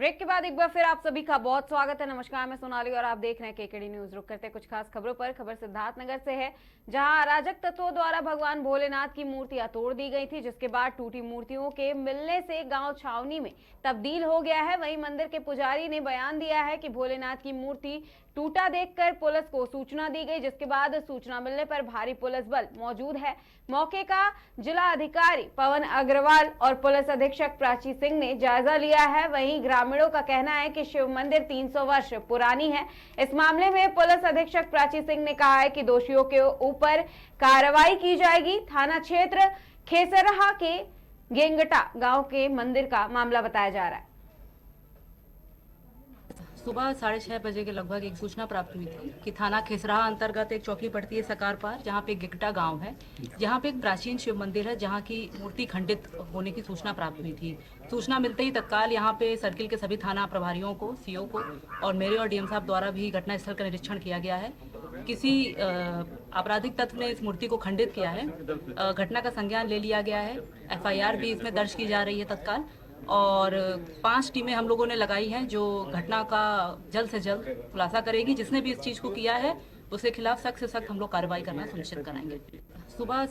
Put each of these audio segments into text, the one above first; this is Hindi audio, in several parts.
ब्रेक के बाद एक बार फिर आप सभी का बहुत स्वागत है। नमस्कार, मैं सोनाली और आप देख रहे हैं केकेडी न्यूज। रुक करते हैं कुछ खास खबरों पर। खबर सिद्धार्थनगर से है, जहां अराजक तत्वों द्वारा भगवान भोलेनाथ की मूर्तियां तोड़ दी गई थी, जिसके बाद टूटी मूर्तियों के मिलने से गांव छावनी में तब्दील हो गया है। वहीं मंदिर के पुजारी ने बयान दिया है कि भोलेनाथ की मूर्ति टूटा देखकर पुलिस को सूचना दी गई, जिसके बाद सूचना मिलने पर भारी पुलिस बल मौजूद है। मौके का जिला अधिकारी पवन अग्रवाल और पुलिस अधीक्षक प्राची सिंह ने जायजा लिया है। वहीं ग्रामीणों का कहना है कि शिव मंदिर 300 वर्ष पुरानी है। इस मामले में पुलिस अधीक्षक प्राची सिंह ने कहा है कि दोषियों के ऊपर कार्रवाई की जाएगी। थाना क्षेत्र खेसरहा के गेंगटा गांव के मंदिर का मामला बताया जा रहा है। सुबह 6:30 बजे के लगभग एक सूचना प्राप्त हुई थी कि थाना खेसराहा अंतर्गत एक चौकी पड़ती है सकारपार, जहां पे गिकटा गांव है, जहां पे एक प्राचीन शिव मंदिर है, जहां की मूर्ति खंडित होने की सूचना प्राप्त हुई थी। सूचना मिलते ही तत्काल यहां पे सर्किल के सभी थाना प्रभारियों को, सीओ को और मेरे और डीएम साहब द्वारा भी घटनास्थल का निरीक्षण किया गया है। किसी आपराधिक तत्व ने इस मूर्ति को खंडित किया है। घटना का संज्ञान ले लिया गया है। FIR भी इसमें दर्ज की जा रही है तत्काल, और 5 टीमें हम लोगों ने लगाई हैं जो घटना का जल्द से जल्द खुलासा करेगी। जिसने भी इस चीज़ को किया है उसके खिलाफ सख्त से सख्त हम लोग कार्रवाई करना सुनिश्चित कराएंगे। सुबह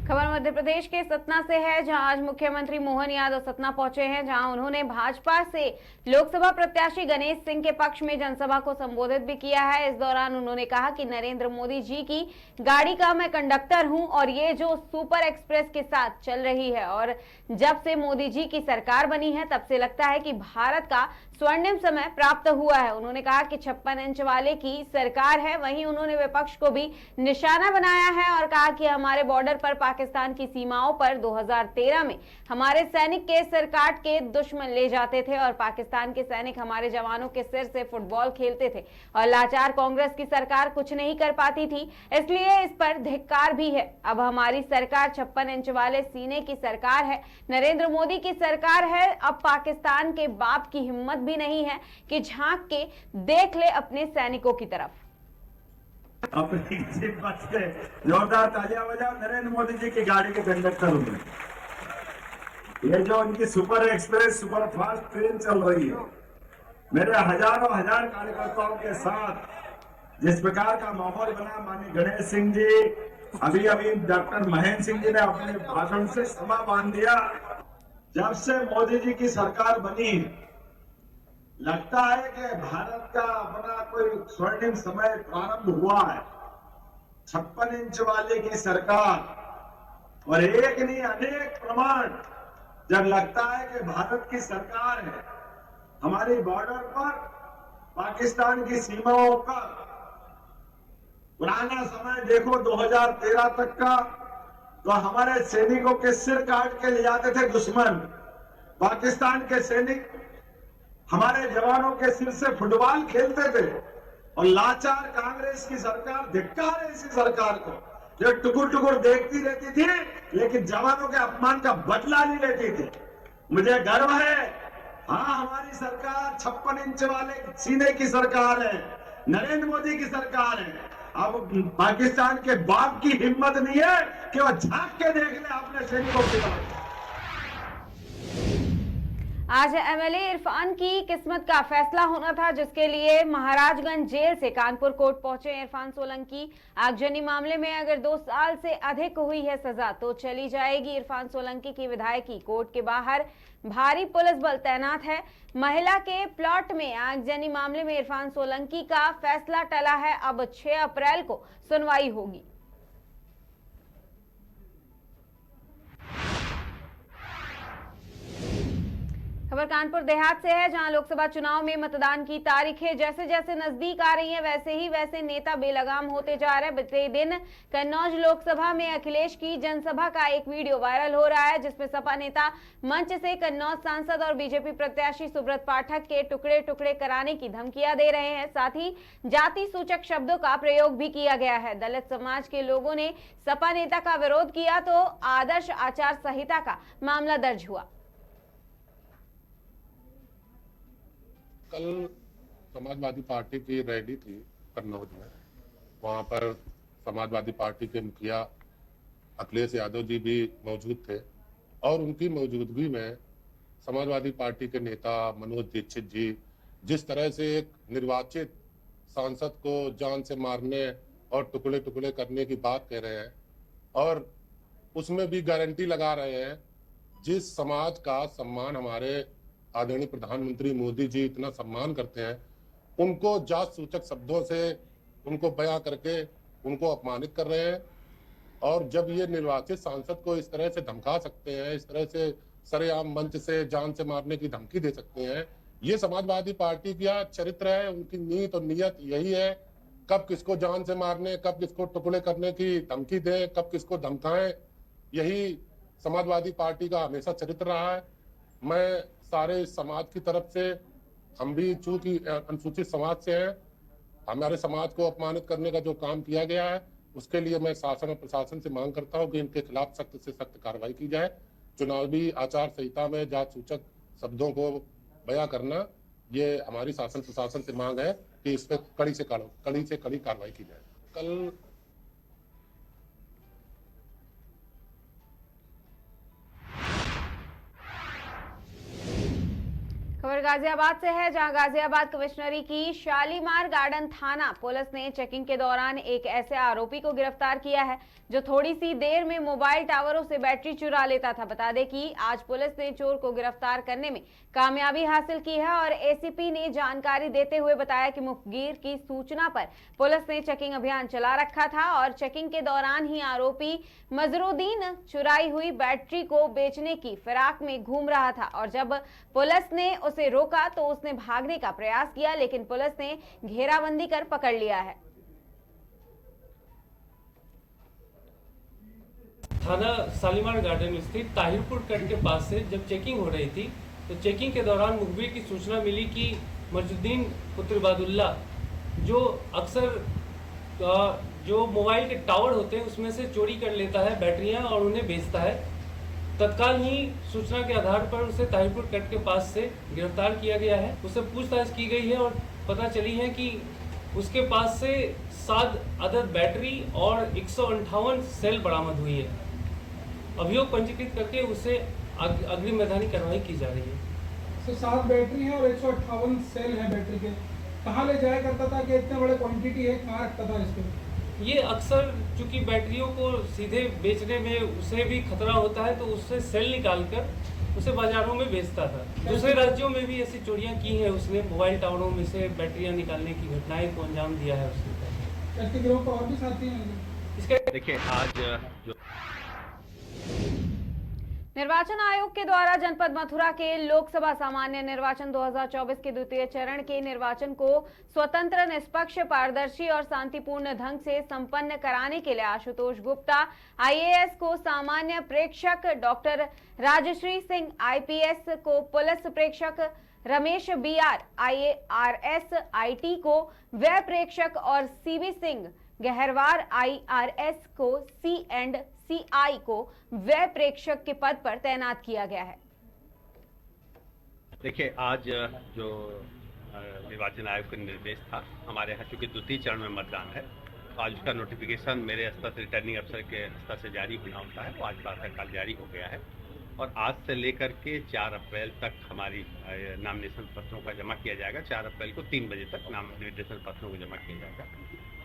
खबर मध्य प्रदेश के सतना से है, जहां आज मुख्यमंत्री मोहन यादव सतना पहुंचे हैं, जहां उन्होंने भाजपा से लोकसभा प्रत्याशी गणेश सिंह के पक्ष में जनसभा को संबोधित भी किया है। इस दौरान उन्होंने कहा कि नरेंद्र मोदी जी की गाड़ी का मैं कंडक्टर हूं और ये जो सुपर एक्सप्रेस के साथ चल रही है, और जब से मोदी जी की सरकार बनी है तब से लगता है कि भारत का स्वर्णिम समय प्राप्त हुआ है। उन्होंने कहा कि 56 इंच वाले की सरकार है। वहीं उन्होंने विपक्ष को भी निशाना बनाया है और कहा कि हमारे बॉर्डर पर पाकिस्तान की सीमाओं पर 2013 में हमारे सैनिक के सिर काट के दुश्मन ले जाते थे और पाकिस्तान के सैनिक हमारे जवानों के सिर से फुटबॉल खेलते थे और लाचार कांग्रेस की सरकार कुछ नहीं कर पाती थी, इसलिए इस पर धिक्कार भी है। अब हमारी सरकार 56 इंच वाले सीने की सरकार है, नरेंद्र मोदी की सरकार है। अब पाकिस्तान के बाप की हिम्मत भी नहीं है कि झांक के देख ले अपने सैनिकों की तरफ। अपनी जीत बच के जोरदार तालियां बजाओ। नरेंद्र मोदी जी की गाड़ी के कंडक्टर हूं मैं। ये जो उनकी super express super fast train चल रही है, मेरे हजारों हजार कार्यकर्ताओं के साथ जिस प्रकार का माहौल बना, माननीय गणेश सिंह जी, अभी अभी डॉक्टर महेंद्र सिंह जी ने अपने भाषण से समा बांध दिया। जब से मोदी जी की सरकार बनी, लगता है कि भारत का अपना कोई स्वर्णिम समय प्रारंभ हुआ है। 56 इंच वाले की सरकार, और एक नहीं अनेक प्रमाण जब लगता है कि भारत की सरकार है। हमारी बॉर्डर पर पाकिस्तान की सीमाओं का पुराना समय देखो 2013 तक का, तो हमारे सैनिकों के सिर काट के ले जाते थे दुश्मन। पाकिस्तान के सैनिक हमारे जवानों के सिर से फुटबॉल खेलते थे और लाचार कांग्रेस की सरकार, धिक्कार है इसी सरकार को, जो टुकुर टुकुर देखती रहती थी लेकिन जवानों के अपमान का बदला नहीं लेती थी। मुझे गर्व है, हाँ हमारी सरकार 56 इंच वाले सीने की सरकार है, नरेंद्र मोदी की सरकार है। अब पाकिस्तान के बाप की हिम्मत नहीं है कि वह झांक के देख ले अपने सैनिकों की तरफ। आज MLA इरफान की किस्मत का फैसला होना था, जिसके लिए महाराजगंज जेल से कानपुर कोर्ट पहुंचे इरफान सोलंकी। आगजनी मामले में अगर 2 साल से अधिक हुई है सजा तो चली जाएगी। इरफान सोलंकी की विधायकी कोर्ट के बाहर भारी पुलिस बल तैनात है। महिला के प्लॉट में आगजनी मामले में इरफान सोलंकी का फैसला टला है। अब 6 अप्रैल को सुनवाई होगी। खबर कानपुर देहात से है, जहां लोकसभा चुनाव में मतदान की तारीखें जैसे जैसे नजदीक आ रही हैं, वैसे नेता बेलगाम होते जा रहे हैं। बीते दिन कन्नौज लोकसभा में अखिलेश की जनसभा का एक वीडियो वायरल हो रहा है, जिसमें सपा नेता मंच से कन्नौज सांसद और बीजेपी प्रत्याशी सुब्रत पाठक के टुकड़े टुकड़े कराने की धमकियां दे रहे हैं। साथ ही जाति सूचक शब्दों का प्रयोग भी किया गया है। दलित समाज के लोगों ने सपा नेता का विरोध किया तो आदर्श आचार संहिता का मामला दर्ज हुआ। कल समाजवादी पार्टी की रैली थी कन्नौज में, वहां पर समाजवादी पार्टी के मुखिया अखिलेश यादव जी भी मौजूद थे और उनकी मौजूदगी में समाजवादी पार्टी के नेता मनोज दीक्षित जी जिस तरह से एक निर्वाचित सांसद को जान से मारने और टुकड़े टुकड़े करने की बात कह रहे हैं और उसमें भी गारंटी लगा रहे हैं, जिस समाज का सम्मान हमारे आदरणीय प्रधानमंत्री मोदी जी इतना सम्मान करते हैं, उनको जात सूचक शब्दों से उनको बयां करके उनको अपमानित कर रहे हैं। और जब ये निर्वाचित सांसद को इस तरह से धमका सकते हैं, इस तरह से सरेआम मंच से जान से मारने की धमकी दे सकते हैं, ये समाजवादी पार्टी का चरित्र है। उनकी नीयत और नियत यही है, कब किसको जान से मारने, कब किसको टुकड़े करने की धमकी दें, कब किसको धमकाएं, यही समाजवादी पार्टी का हमेशा चरित्र रहा है। मैं सारे समाज की तरफ से, हम भी चूंकि अनुसूचित समाज से हैं, हमारे समाज को अपमानित करने का जो काम किया गया है उसके लिए मैं शासन और प्रशासन से मांग करता हूं कि इनके खिलाफ सख्त से सख्त कार्रवाई की जाए। चुनावी आचार संहिता में जात सूचक शब्दों को बयां करना, ये हमारी शासन प्रशासन से मांग है कि इस पर कड़ी से कड़ी कार्रवाई की जाए। कल खबर गाजियाबाद से है, जहां गाजियाबाद कमिश्नरी की शालीमार गार्डन थाना पुलिस ने चेकिंग के दौरान एक ऐसे आरोपी को गिरफ्तार किया है जो थोड़ी सी देर में मोबाइल टावरों से बैटरी चुरा लेता था। बता दें कि आज पुलिस ने चोर को गिरफ्तार करने में कामयाबी हासिल की है और एसीपी ने जानकारी देते हुए बताया कि मुखबिर की सूचना पर पुलिस ने चेकिंग अभियान चला रखा था और चेकिंग के दौरान ही आरोपी मजरुद्दीन चुराई हुई बैटरी को बेचने की फिराक में घूम रहा था और जब पुलिस ने उसे रोका तो उसने भागने का प्रयास किया, लेकिन पुलिस ने घेराबंदी कर पकड़ लिया है। थाना शालीमार गार्डन स्थित ताहिरपुर कट के पास से जब चेकिंग हो रही थी तो चेकिंग के दौरान मुखबिर की सूचना मिली कि मजरुद्दीन पुत्र इबादुल्ला जो अक्सर जो मोबाइल के टावर होते हैं उसमें से चोरी कर लेता है बैटरियां और उन्हें बेचता है। तत्काल ही सूचना के आधार पर उसे ताहिरपुर कट के पास से गिरफ्तार किया गया है। उससे पूछताछ की गई है और पता चली है कि उसके पास से 7 अदद बैटरी और 158 सेल बरामद हुई है। अभियोग पंजीकृत करके उसे अग्रिम वैधानिक कार्रवाई की जा रही है। तो 7 बैटरी है और 158 सेल है बैटरी के। कहाँ ले जाया करता था कि इतने बड़े क्वांटिटी है, कहाँ रखता था इसको? ये अक्सर चूंकि बैटरियों को सीधे बेचने में उसे भी खतरा होता है तो उससे सेल निकालकर उसे बाजारों में बेचता था। दूसरे राज्यों में भी ऐसी चोरियां की हैं उसने, मोबाइल टावरों में से बैटरियां निकालने की घटनाएं को अंजाम दिया है उसने। इसके गिरोह पर और भी साथी हैं? इसके देखिए, आज जो निर्वाचन आयोग के द्वारा जनपद मथुरा के लोकसभा सामान्य निर्वाचन 2024 के द्वितीय चरण के निर्वाचन को स्वतंत्र, निष्पक्ष, पारदर्शी और शांतिपूर्ण ढंग से संपन्न कराने के लिए आशुतोष गुप्ता आईएएस को सामान्य प्रेक्षक, डॉक्टर राजश्री सिंह आईपीएस को पुलिस प्रेक्षक, रमेश बीआर आईआरएस आईटी को व्यय प्रेक्षक और सीवी सिंह गहरवार आईआरएस को सी&सीआई को व्यय प्रेक्षक के पद पर तैनात किया गया है। देखिए, आज जो निर्वाचन आयोग का निर्देश था, हमारे यहाँ चूंकि द्वितीय चरण में मतदान है तो आज उसका नोटिफिकेशन मेरे स्तर से, रिटर्निंग अफसर के स्तर से जारी होना होता है, तो आज प्रातःकाल जारी हो गया है और आज से लेकर के 4 अप्रैल तक हमारी नामिनेशन पत्रों का जमा किया जाएगा। 4 अप्रैल को 3 बजे तक नामिनेशन पत्रों को जमा किया जाएगा।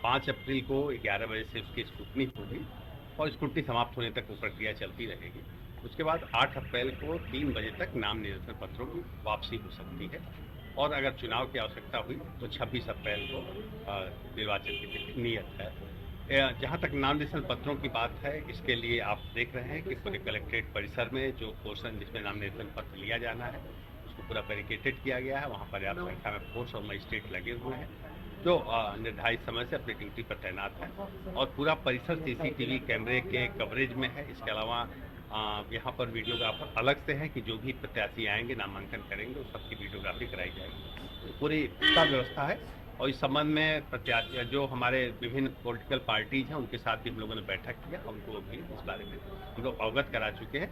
5 अप्रैल को 11 बजे से उसकी स्क्रूटनी होगी और स्क्रूटनी समाप्त होने तक वो प्रक्रिया चलती रहेगी। उसके बाद 8 अप्रैल को 3 बजे तक नाम निरसन पत्रों की वापसी हो सकती है और अगर चुनाव की आवश्यकता हुई तो 26 अप्रैल को निर्वाचन की नियत है। जहाँ तक नाम निरसन पत्रों की बात है, इसके लिए आप देख रहे हैं कि पूरे कलेक्ट्रेट परिसर में जो पोर्शन जिसमें नाम निरसन पत्र लिया जाना है उसको पूरा बैरिकेटेड किया गया है। वहाँ पर्याप्त संख्या में फोर्स और मजिस्ट्रेट लगे हुए हैं जो निर्धारित समय से अपनी ड्यूटी पर तैनात है और पूरा परिसर सीसीटीवी कैमरे के कवरेज में है। इसके अलावा यहाँ पर वीडियोग्राफर अलग से है कि जो भी प्रत्याशी आएंगे नामांकन करेंगे उस सबकी वीडियोग्राफी कराई जाएगी। पूरी पुख्ता व्यवस्था है और इस संबंध में प्रत्याशी जो हमारे विभिन्न पॉलिटिकल पार्टीज हैं उनके साथ भी हम लोगों ने बैठक किया, उनको भी इस बारे में हम लोग अवगत करा चुके हैं।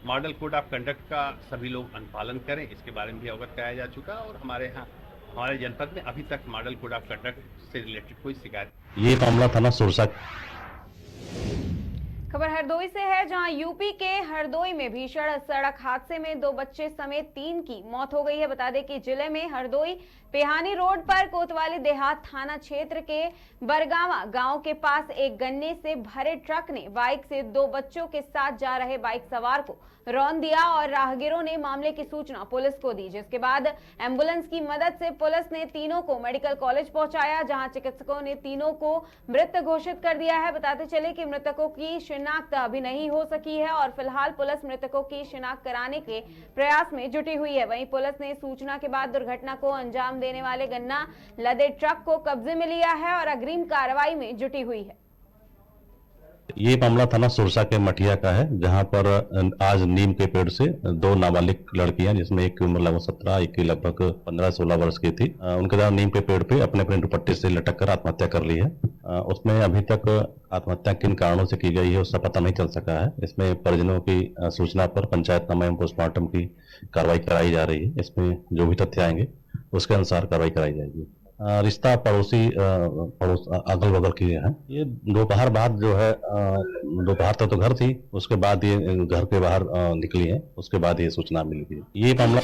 मॉडल कोड ऑफ कंडक्ट का सभी लोग अनुपालन करें, इसके बारे में भी अवगत कराया जा चुका और हमारे यहाँ हमारे जनपद में अभी तक मॉडल कोड ऑफ कंडक्ट से रिलेटेड कोई शिकायत। ये मामला थाना सुरसा खबर हरदोई से है, जहां यूपी के हरदोई में भीषण सड़क हादसे में 2 बच्चे समेत 3 की मौत हो गई है। बता दें कि जिले में हरदोई पेहानी रोड पर कोतवाली देहात थाना क्षेत्र के बरगावा गांव के पास एक गन्ने से भरे ट्रक ने बाइक से 2 बच्चों के साथ जा रहे बाइक सवार को रौंद दिया और राहगीरों ने मामले की सूचना पुलिस को दी, जिसके बाद एम्बुलेंस की मदद से पुलिस ने तीनों को मेडिकल कॉलेज पहुंचाया, जहां चिकित्सकों ने तीनों को मृत घोषित कर दिया है। बताते चले कि मृतकों की शिनाख्त अभी नहीं हो सकी है और फिलहाल पुलिस मृतकों की शिनाख्त कराने के प्रयास में जुटी हुई है। वहीं पुलिस ने सूचना के बाद दुर्घटना को अंजाम देने वाले गन्ना लदे ट्रक को कब्जे में लिया है और अग्रिम कार्रवाई में जुटी हुई है। ये मामला थाना सुरसा के मटिया का है, जहां पर आज नीम के पेड़ से 2 नाबालिग लड़कियां, जिसमें एक की उम्र लगभग 17, एक की लगभग 15-16 वर्ष की थी, उनके द्वारा नीम के पेड़ पे अपने अपने दुपट्टे से लटक कर आत्महत्या कर ली है। उसमें अभी तक आत्महत्या किन कारणों से की गई है उसका पता नहीं चल सका है। इसमें परिजनों की सूचना पर पंचायतनामा एवं पोस्टमार्टम की कार्रवाई कराई जा रही है। इसमें जो भी तथ्य आएंगे उसके अनुसार कार्रवाई कराई जाएगी। रिश्ता पड़ोसी अगल बगल की है। ये दोपहर बाद जो है, दोपहर तक तो घर थी, उसके बाद ये घर के बाहर निकली है, उसके बाद ये सूचना मिली थी। ये मामला